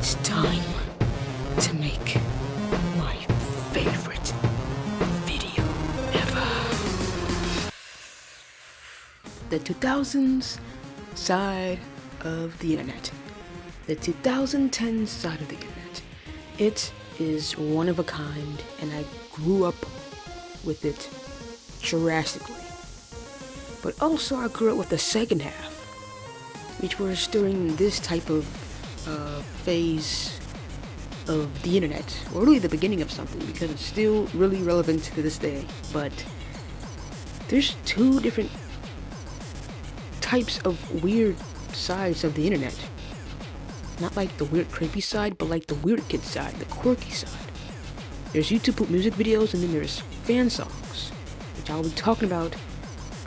It's time to make my favorite video ever. The 2000s side of the internet. The 2010 side of the internet. It is one of a kind, and I grew up with it drastically. But also I grew up with the second half, which was during this type of phase of the internet, or really the beginning of something, because it's still really relevant to this day. But there's two different types of weird sides of the internet. Not like the weird creepy side, but like the weird kid side, the quirky side. There's U.T.BOOT music videos, and then there's fan songs, which I'll be talking about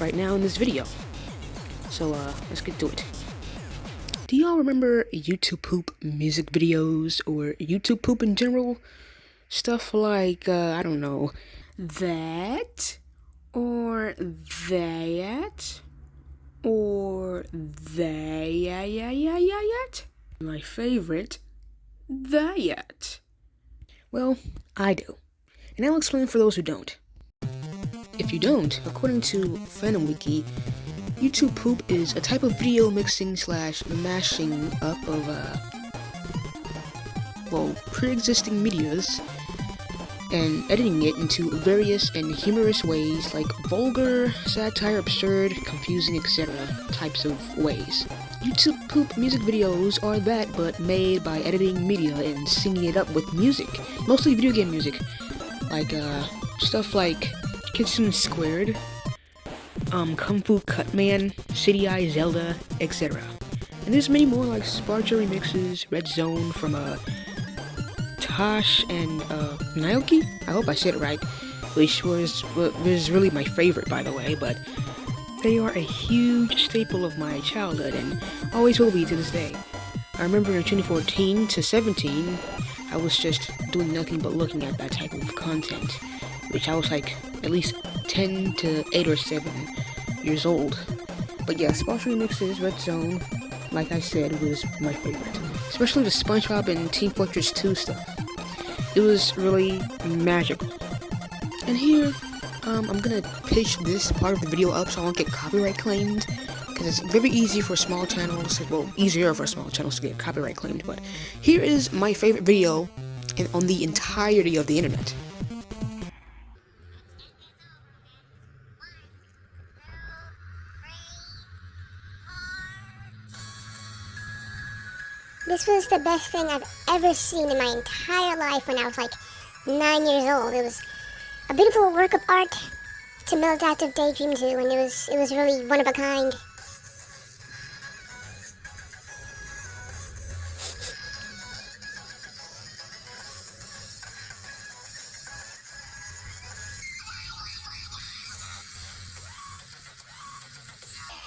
right now in this video. So let's get to it. Do y'all remember U.T.BOOT music videos, or U.T.BOOT in general? Stuff like, I don't know, that, or that, or that. My favorite, that. Well, I do. And I'll explain for those who don't. If you don't, according to Fandom Wiki, U.T.BOOT is a type of video mixing / mashing up of, pre-existing medias and editing it into various and humorous ways, like vulgar, satire, absurd, confusing, etc. types of ways. U.T.BOOT music videos are that, but made by editing media and singing it up with music, mostly video game music, like stuff like Kitsune Squared, Kung Fu Cutman, City Eye Zelda, etc. And there's many more, like Sparcha remixes, Red Zone from Tosh and Naoki, I hope I said it right, which was really my favorite, by the way, but they are a huge staple of my childhood and always will be to this day. I remember in 2014 to 17, I was just doing nothing but looking at that type of content, which I was like at least 10 to 8 or 7 years old. But yeah, Sparcha remixes, Red Zone, like I said, was my favorite. Especially the SpongeBob and Team Fortress 2 stuff. It was really magical. And here, I'm gonna pitch this part of the video up so I won't get copyright claimed, because it's very easy for small channels, easier for small channels to get copyright claimed, but here is my favorite video on the entirety of the internet. This was the best thing I've ever seen in my entire life when I was like 9 years old. It was a beautiful work of art to melt out of daydream to, and it was really one of a kind.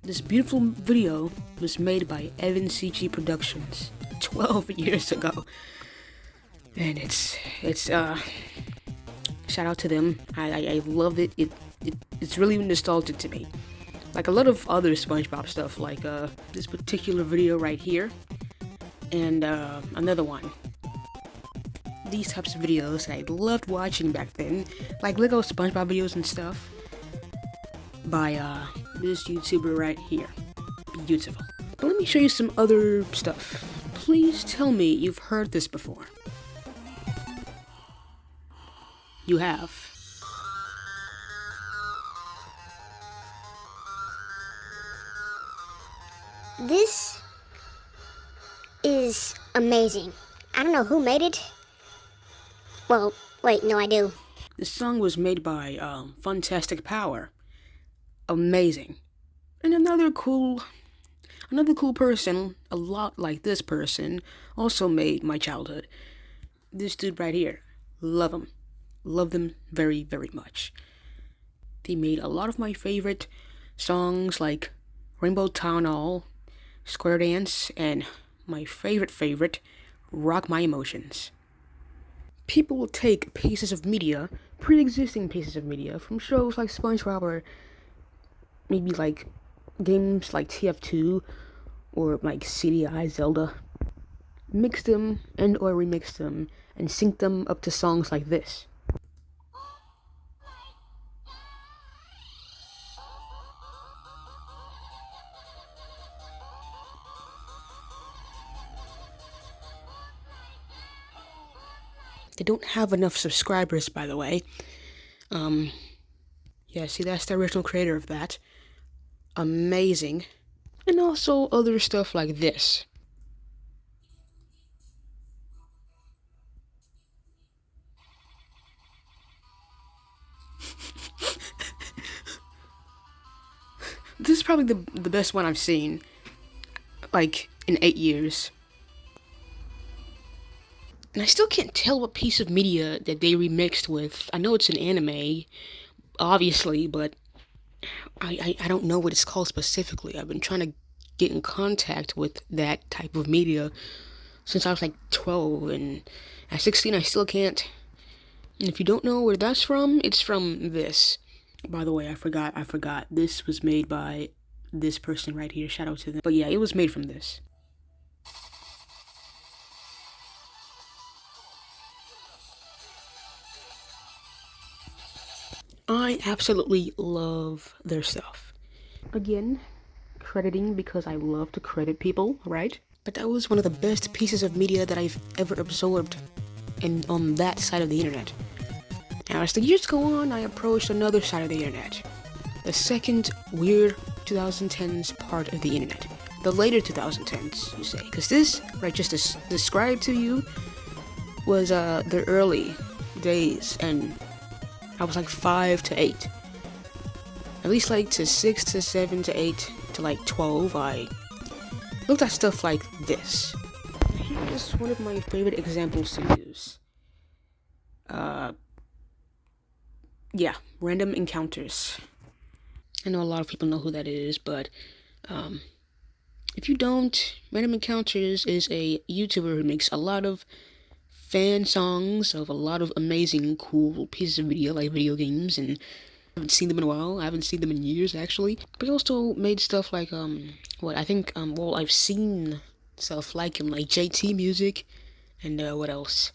This beautiful video was made by Evan CG Productions 12 years ago, and it's shout out to them. I love it. It's really nostalgic to me, like a lot of other SpongeBob stuff, like this particular video right here, and another one. These types of videos I loved watching back then, like Lego SpongeBob videos and stuff, by this YouTuber right here. Beautiful. But let me show you some other stuff. Please tell me you've heard this before. You have. This is amazing. I don't know who made it. Well, wait, no, I do. This song was made by Funtastic Power. Amazing. And another cool person, a lot like this person, also made my childhood. This dude right here. Love him. Love them very, very much. They made a lot of my favorite songs, like Rainbow Town Hall, Square Dance, and my favorite, Rock My Emotions. People will take pieces of media, pre-existing pieces of media, from shows like SpongeBob, or maybe like games like TF2, or like City Eye Zelda, mix them and or remix them and sync them up to songs like this. They don't have enough subscribers, by the way. Yeah, see, that's the original creator of that. Amazing. And also other stuff like this. This is probably the best one I've seen, like, in 8 years. And I still can't tell what piece of media that they remixed with. I know it's an anime, obviously, but I don't know what it's called specifically. I've been trying to get in contact with that type of media since I was like 12, and at 16 I still can't. And if you don't know where that's from, it's from this. By the way, I forgot. This was made by this person right here. Shout out to them. But yeah, it was made from this. I absolutely love their stuff. Again, crediting because I love to credit people, right? But that was one of the best pieces of media that I've ever absorbed on that side of the internet. Now, as the years go on, I approached another side of the internet. The second weird 2010s part of the internet. The later 2010s, you say. Because this, right, just described to you, was the early days, and I was like 5 to 8. At least like to 6 to 7 to 8 to like 12, I looked at stuff like this. Here's one of my favorite examples to use. Yeah, random encounters. I know a lot of people know who that is, but if you don't, Random Encounters is a YouTuber who makes a lot of fan songs of a lot of amazing, cool pieces of media, like video games, and I haven't seen them in a while. I haven't seen them in years, actually. But he also made stuff like, I've seen stuff like him, like JT Music, and what else?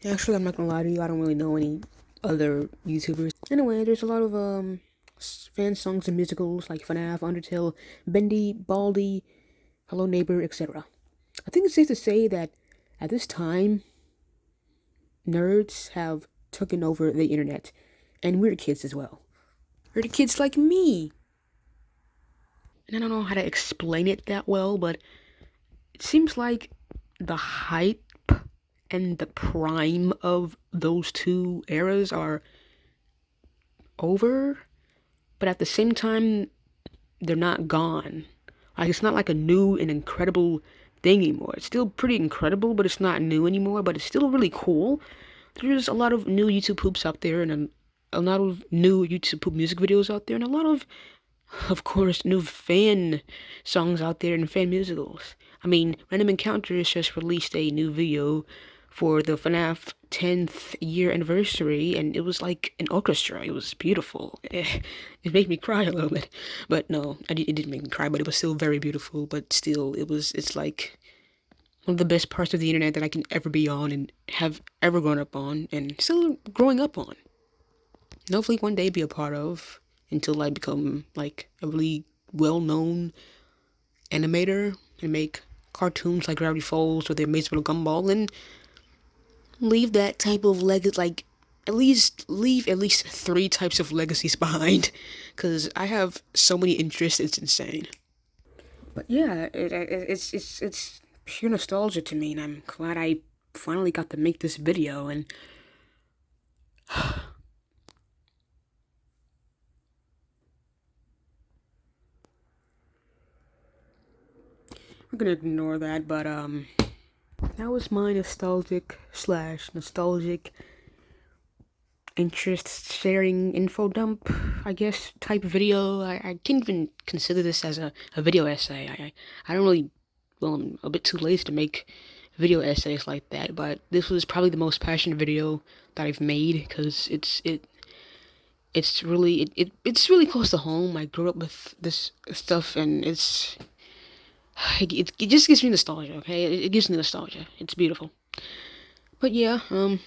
Actually, I'm not gonna lie to you, I don't really know any other YouTubers. Anyway, there's a lot of, fan songs and musicals like FNAF, Undertale, Bendy, Baldi, Hello Neighbor, etc. I think it's safe to say that at this time, nerds have taken over the internet, and weird kids as well. Weird kids like me. And I don't know how to explain it that well, but it seems like the hype and the prime of those two eras are over, but at the same time, they're not gone. Like, it's not like a new and incredible thing anymore. It's still pretty incredible, but it's not new anymore, but it's still really cool. There's a lot of new YouTube poops out there, and a lot of new YouTube poop music videos out there, and a lot of course, new fan songs out there and fan musicals. I mean, Random Encounters just released a new video for the FNAF 10th year anniversary, and it was like an orchestra. It was beautiful. It made me cry a little bit, but no, it didn't make me cry, but it was still very beautiful. But still, it's like one of the best parts of the internet that I can ever be on and have ever grown up on, and still growing up on. And hopefully one day be a part of, until I become like a really well-known animator and make cartoons like Gravity Falls or The Amazing Little Gumball, and leave that type of leave at least 3 types of legacies behind, because I have so many interests, it's insane. But yeah, it's pure nostalgia to me, and I'm glad I finally got to make this video. And we're gonna ignore that, but that was my nostalgic interest sharing info dump, I guess, type video. I can't even consider this as a video essay. I don't really, well, I'm a bit too lazy to make video essays like that, but this was probably the most passionate video that I've made, because it's really close to home. I grew up with this stuff, and it's it just gives me nostalgia. Okay, it gives me nostalgia. It's beautiful. But yeah,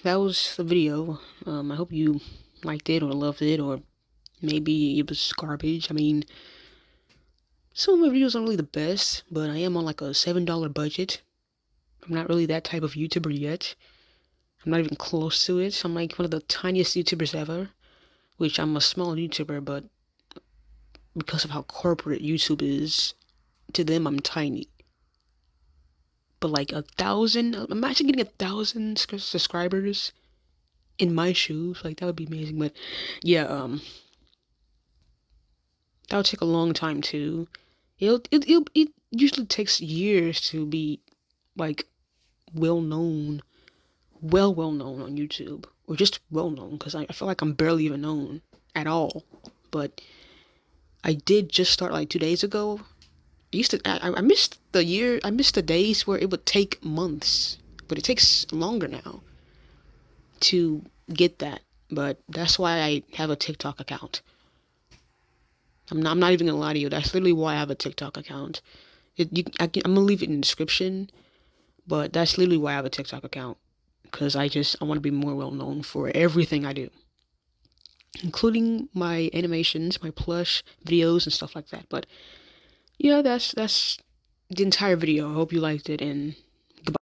that was the video. I hope you liked it or loved it, or maybe it was garbage. I mean, some of my videos aren't really the best, but I am on like a $7 budget. I'm not really that type of YouTuber yet. I'm not even close to it. I'm like one of the tiniest YouTubers ever, which I'm a small YouTuber, but because of how corporate YouTube is, to them I'm tiny. But like 1,000, imagine getting 1,000 subscribers in my shoes. Like that would be amazing. But yeah, that would take a long time too. It usually takes years to be like well known, well known on YouTube, or just well known, because I feel like I'm barely even known at all. But I did just start like 2 days ago. I missed the year. I missed the days where it would take months, but it takes longer now to get that. But that's why I have a TikTok account. I'm not even gonna lie to you. That's literally why I have a TikTok account. I'm gonna leave it in the description, but that's literally why I have a TikTok account. Because I want to be more well known for everything I do, including my animations, my plush videos, and stuff like that. But yeah, that's the entire video. I hope you liked it, and